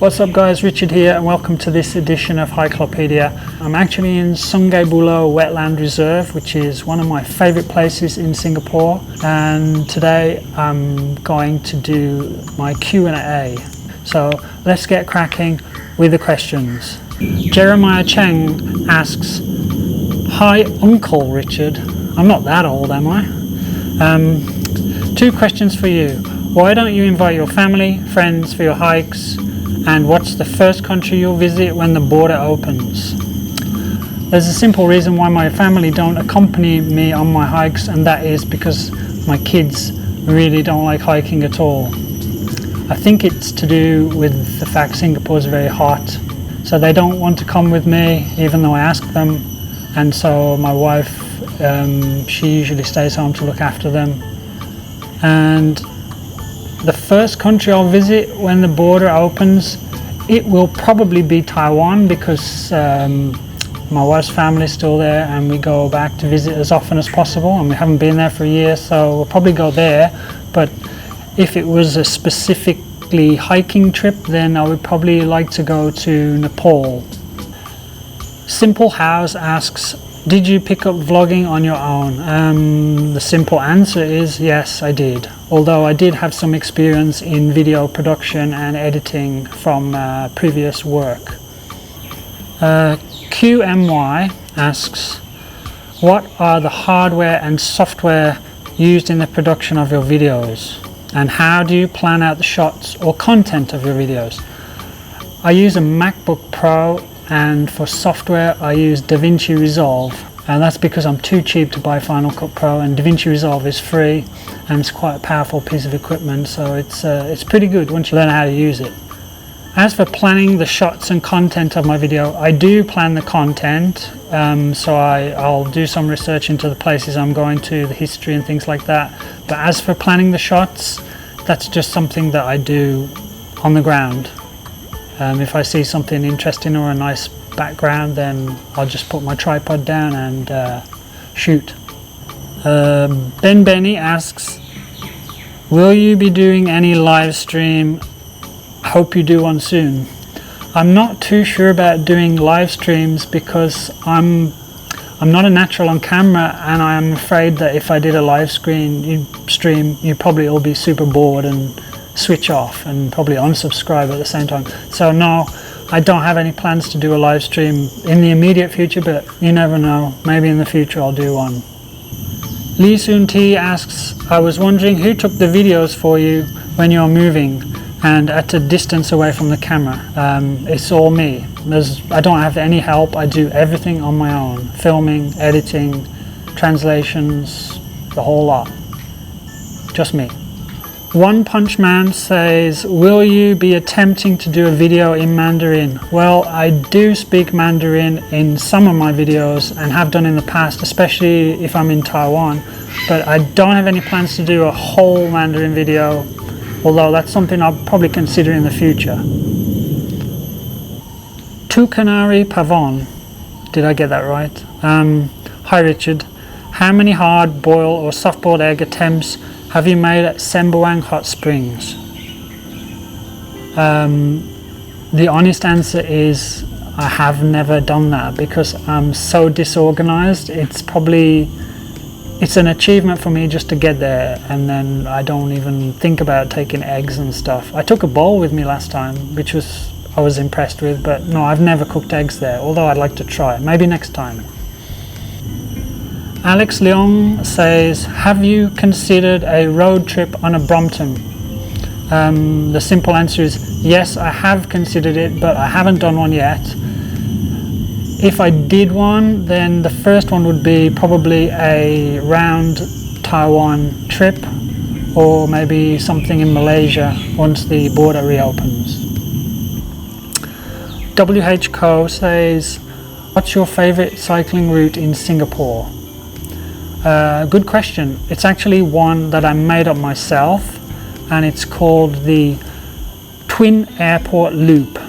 What's up guys, Richard here and welcome to this edition of Hikelopedia. I'm actually in Sungei Buloh Wetland Reserve, which is one of my favourite places in Singapore, and today I'm going to do my Q&A. So let's get cracking with the questions. Jeremiah Cheng asks, "Hi Uncle Richard." I'm not that old, am I? Two questions for you. Why don't you invite your family, friends for your hikes? And what's the first country you'll visit when the border opens? There's a simple reason why my family don't accompany me on my hikes, and that is because my kids really don't like hiking at all. I think it's to do with the fact Singapore is very hot, so they don't want to come with me even though I ask them, and so my wife, she usually stays home to look after them. And the first country I'll visit when the border opens, it will probably be Taiwan, because my wife's family is still there and we go back to visit as often as possible, and we haven't been there for a year, so we'll probably go there. But if it was a specifically hiking trip, then I would probably like to go to Nepal. Simple House asks, did you pick up vlogging on your own? The simple answer is yes, I did. Although I did have some experience in video production and editing from previous work. QMY asks, what are the hardware and software used in the production of your videos? And how do you plan out the shots or content of your videos? I use a MacBook Pro, and for software I use DaVinci Resolve, and that's because I'm too cheap to buy Final Cut Pro, and DaVinci Resolve is free and it's quite a powerful piece of equipment, so it's pretty good once you learn how to use it. As for planning the shots and content of my video, I do plan the content, so I'll do some research into the places I'm going to, the history and things like that. But as for planning the shots, that's just something that I do on the ground. If I see something interesting or a nice background, then I'll just put my tripod down and shoot. Ben Benny asks, will you be doing any live stream? Hope you do one soon. I'm not too sure about doing live streams because I'm not a natural on camera, and I'm afraid that if I did a live stream, you probably all be super bored and switch off and probably unsubscribe at the same time. So no, I don't have any plans to do a live stream in the immediate future, but you never know, maybe in the future I'll do one. Lee Soon T asks, I was wondering who took the videos for you when you're moving and at a distance away from the camera. It's all me. I don't have any help. I do everything on my own. Filming, editing, translations, the whole lot. Just me. One Punch Man says, will you be attempting to do a video in Mandarin? Well, I do speak Mandarin in some of my videos and have done in the past, especially if I'm in Taiwan, but I don't have any plans to do a whole Mandarin video, although that's something I'll probably consider in the future. Tukanari Pavon, did I get that right? Hi Richard, how many hard boil or soft boiled egg attempts have you made at Sembawang Hot Springs? The honest answer is I have never done that because I'm so disorganized. It's an achievement for me just to get there, and then I don't even think about taking eggs and stuff. I took a bowl with me last time, which I was impressed with, but no, I've never cooked eggs there, although I'd like to try. Maybe next time. Alex Leong says, have you considered a road trip on a Brompton? The simple answer is yes, I have considered it, but I haven't done one yet. If I did one, then the first one would be probably a round Taiwan trip, or maybe something in Malaysia once the border reopens. WH Co says, what's your favorite cycling route in Singapore? Good question. It's actually one that I made up myself, and it's called the Twin Airport Loop.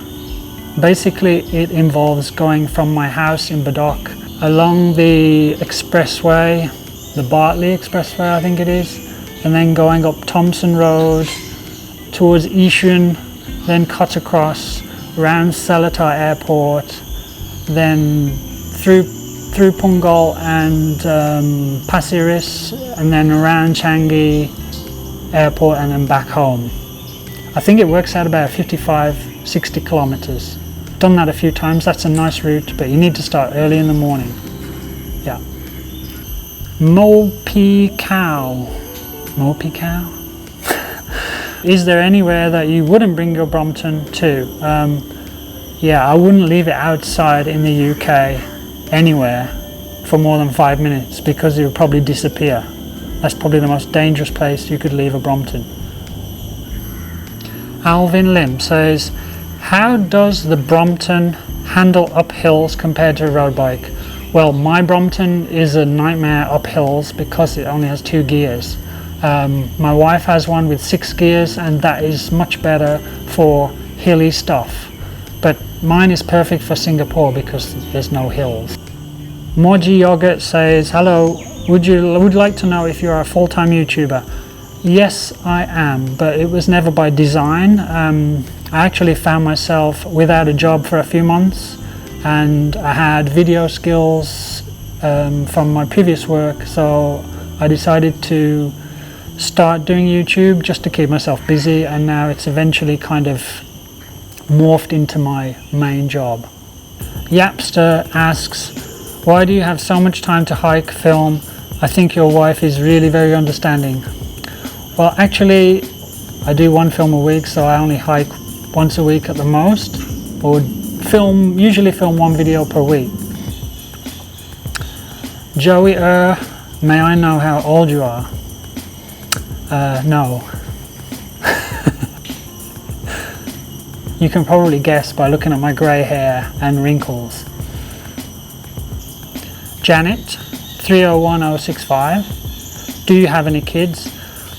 Basically, it involves going from my house in Bedok along the expressway, the Bartley Expressway I think it is, and then going up Thompson Road towards Yishun, then cut across around Seletar Airport, then through Punggol and Pasir Ris, and then around Changi Airport and then back home. I think it works out about 55-60 kilometers. Done that a few times. That's a nice route, but you need to start early in the morning. Yeah. Mopi Cow. Is there anywhere that you wouldn't bring your Brompton to? Yeah, I wouldn't leave it outside in the UK anywhere for more than 5 minutes because it would probably disappear. That's probably the most dangerous place you could leave a Brompton. Alvin Lim says, how does the Brompton handle up hills compared to a road bike? Well, my Brompton is a nightmare up hills because it only has 2 gears. My wife has one with 6 gears and that is much better for hilly stuff. But mine is perfect for Singapore because there's no hills. Moji Yogurt says, hello, would like to know if you're a full-time YouTuber? Yes, I am, but it was never by design. I actually found myself without a job for a few months, and I had video skills from my previous work, so I decided to start doing YouTube just to keep myself busy, and now it's eventually kind of morphed into my main job. Yapster asks, why do you have so much time to hike, film? I think your wife is really very understanding. Well, actually, I do 1 film a week, so I only hike once a week at the most, or usually film 1 video per week. Joey, may I know how old you are? No. You can probably guess by looking at my grey hair and wrinkles. Janet, 301065. Do you have any kids?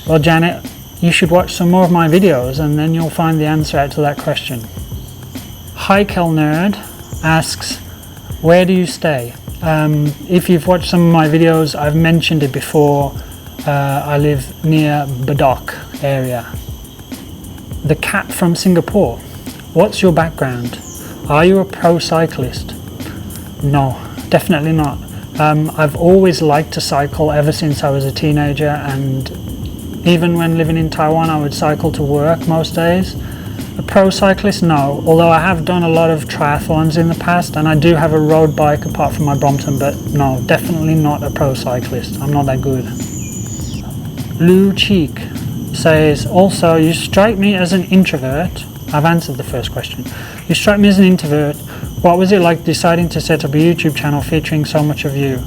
Well, Janet, you should watch some more of my videos and then you'll find the answer out to that question. Hikel Nerd asks, where do you stay? If you've watched some of my videos, I've mentioned it before. I live near Badok area. The cat from Singapore. What's your background? Are you a pro cyclist? No, definitely not. I've always liked to cycle ever since I was a teenager, and even when living in Taiwan I would cycle to work most days. A pro cyclist, no, although I have done a lot of triathlons in the past and I do have a road bike apart from my Brompton, but no, definitely not a pro cyclist. I'm not that good. Lou Cheek says, also, you strike me as an introvert. I've answered the first question. You strike me as an introvert. What was it like deciding to set up a YouTube channel featuring so much of you?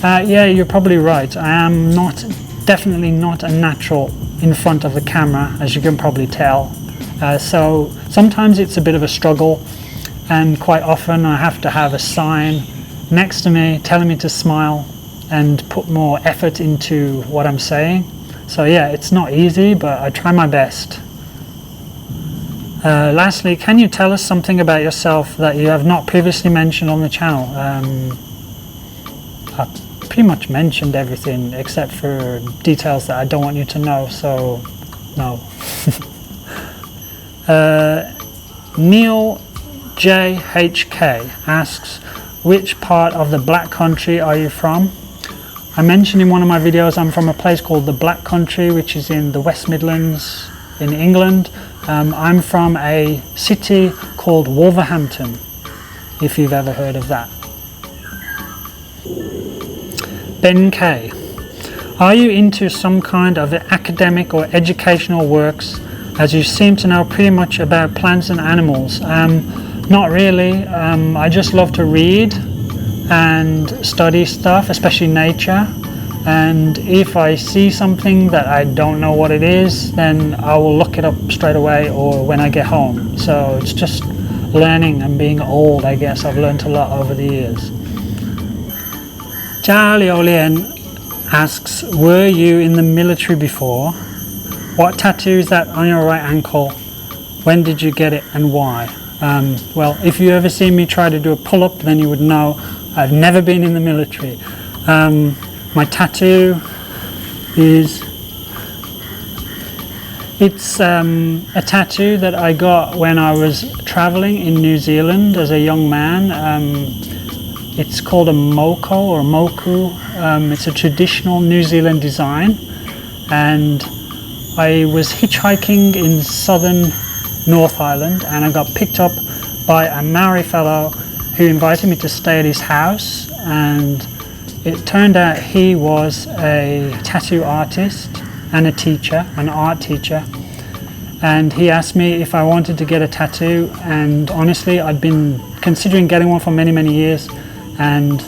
Yeah, you're probably right. I am definitely not a natural in front of the camera, as you can probably tell. So sometimes it's a bit of a struggle, and quite often I have to have a sign next to me telling me to smile and put more effort into what I'm saying. So yeah, it's not easy, but I try my best. Lastly, can you tell us something about yourself that you have not previously mentioned on the channel? I pretty much mentioned everything except for details that I don't want you to know, so no. Neil JHK asks, which part of the Black Country are you from? I mentioned in one of my videos I'm from a place called the Black Country, which is in the West Midlands in England. I'm from a city called Wolverhampton, if you've ever heard of that. Ben K, are you into some kind of academic or educational works, as you seem to know pretty much about plants and animals? Not really. I just love to read and study stuff, especially nature. And if I see something that I don't know what it is, then I will look it up straight away or when I get home. So it's just learning and being old, I guess. I've learned a lot over the years. Jia Liulian asks, were you in the military before? What tattoo is that on your right ankle? When did you get it and why? Well, if you ever see me try to do a pull-up, then you would know I've never been in the military. My tattoo is It's a tattoo that I got when I was traveling in New Zealand as a young man. It's called a moko or a moku. It's a traditional New Zealand design, and I was hitchhiking in southern North Island, and I got picked up by a Maori fellow who invited me to stay at his house, and it turned out he was a tattoo artist and a teacher, an art teacher, and he asked me if I wanted to get a tattoo, and honestly I'd been considering getting one for many years, and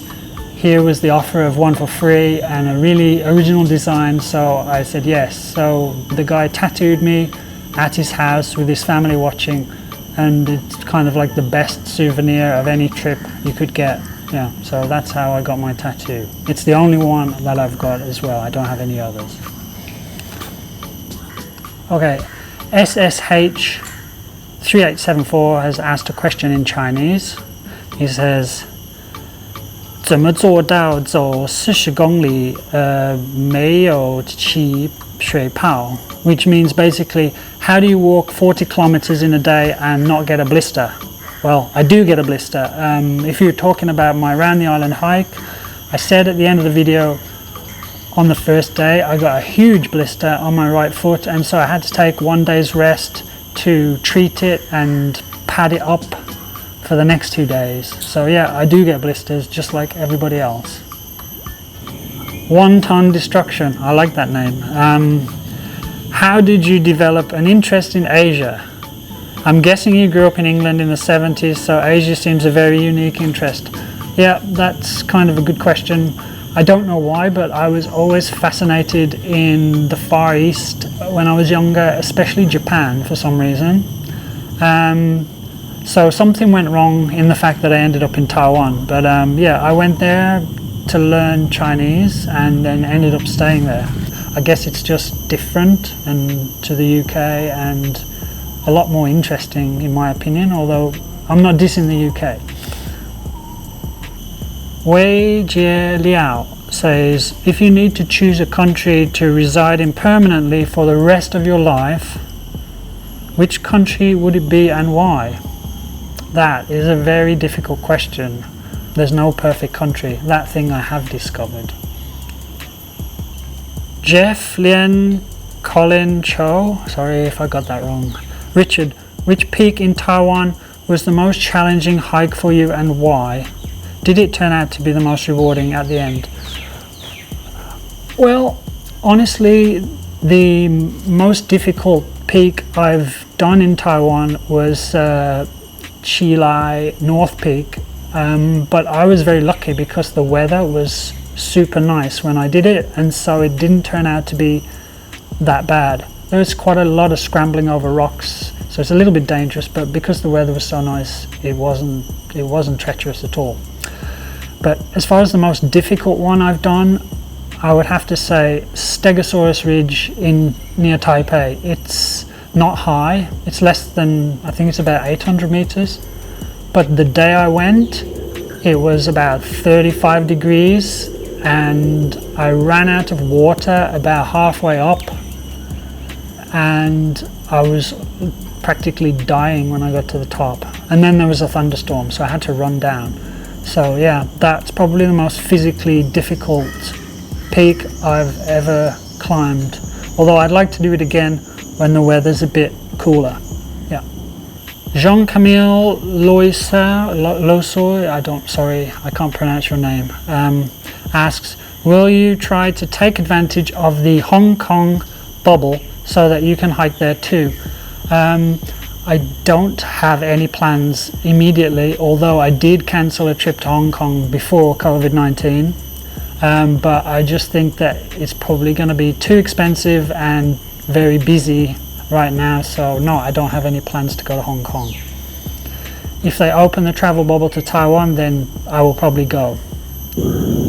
here was the offer of one for free and a really original design, so I said yes. So the guy tattooed me at his house with his family watching, and it's kind of like the best souvenir of any trip you could get. Yeah, so that's how I got my tattoo. It's the only one that I've got as well. I don't have any others. Okay, SSH3874 has asked a question in Chinese. He says, 怎么做到走40公里没有起水泡? Which means basically, how do you walk 40 kilometers in a day and not get a blister? Well, I do get a blister. If you're talking about my round the island hike, I said at the end of the video, on the first day I got a huge blister on my right foot, and so I had to take one day's rest to treat it and pad it up for the next 2 days. So yeah, I do get blisters just like everybody else. 1 Ton Destruction, I like that name. How did you develop an interest in Asia? I'm guessing you grew up in England in the 70s, so Asia seems a very unique interest. Yeah, that's kind of a good question. I don't know why, but I was always fascinated in the Far East when I was younger, especially Japan for some reason. So something went wrong in the fact that I ended up in Taiwan. But yeah, I went there to learn Chinese and then ended up staying there. I guess it's just different and to the UK and a lot more interesting in my opinion, although I'm not dissing the UK. Wei Jie Liao says, if you need to choose a country to reside in permanently for the rest of your life, which country would it be and why? That is a very difficult question. There's no perfect country. That thing I have discovered. Jeff Lien Colin Cho, sorry if I got that wrong. Richard, which peak in Taiwan was the most challenging hike for you and why? Did it turn out to be the most rewarding at the end? Well, honestly, the most difficult peak I've done in Taiwan was Chilai North Peak, but I was very lucky because the weather was super nice when I did it, and so it didn't turn out to be that bad. There was quite a lot of scrambling over rocks, so it's a little bit dangerous, but because the weather was so nice, it wasn't treacherous at all. But as far as the most difficult one I've done, I would have to say Stegosaurus Ridge near Taipei. It's not high, it's less than, I think it's about 800 meters, but the day I went it was about 35 degrees and I ran out of water about halfway up, and I was practically dying when I got to the top, and then there was a thunderstorm, so I had to run down. So yeah, that's probably the most physically difficult peak I've ever climbed, although I'd like to do it again when the weather's a bit cooler. Yeah. Jean-Camille Loisoy, I can't pronounce your name, asks, will you try to take advantage of the Hong Kong bubble so that you can hike there too? I don't have any plans immediately, although I did cancel a trip to Hong Kong before COVID-19, but I just think that it's probably going to be too expensive and very busy right now, so no, I don't have any plans to go to Hong Kong. If they open the travel bubble to Taiwan, then I will probably go.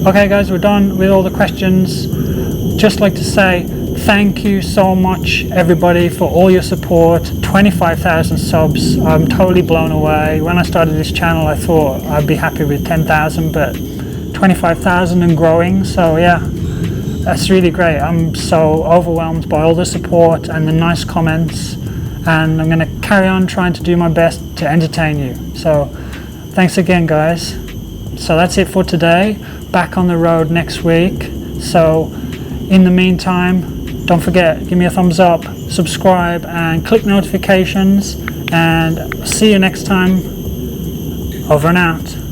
Okay guys, we're done with all the questions. Just like to say thank you so much everybody for all your support. 25,000 subs, I'm totally blown away. When I started this channel I thought I'd be happy with 10,000, but 25,000 and growing, so yeah, that's really great. I'm so overwhelmed by all the support and the nice comments, and I'm going to carry on trying to do my best to entertain you. So thanks again, guys. So that's it for today. Back on the road next week. So in the meantime, don't forget, give me a thumbs up, subscribe, and click notifications, and see you next time. Over and out.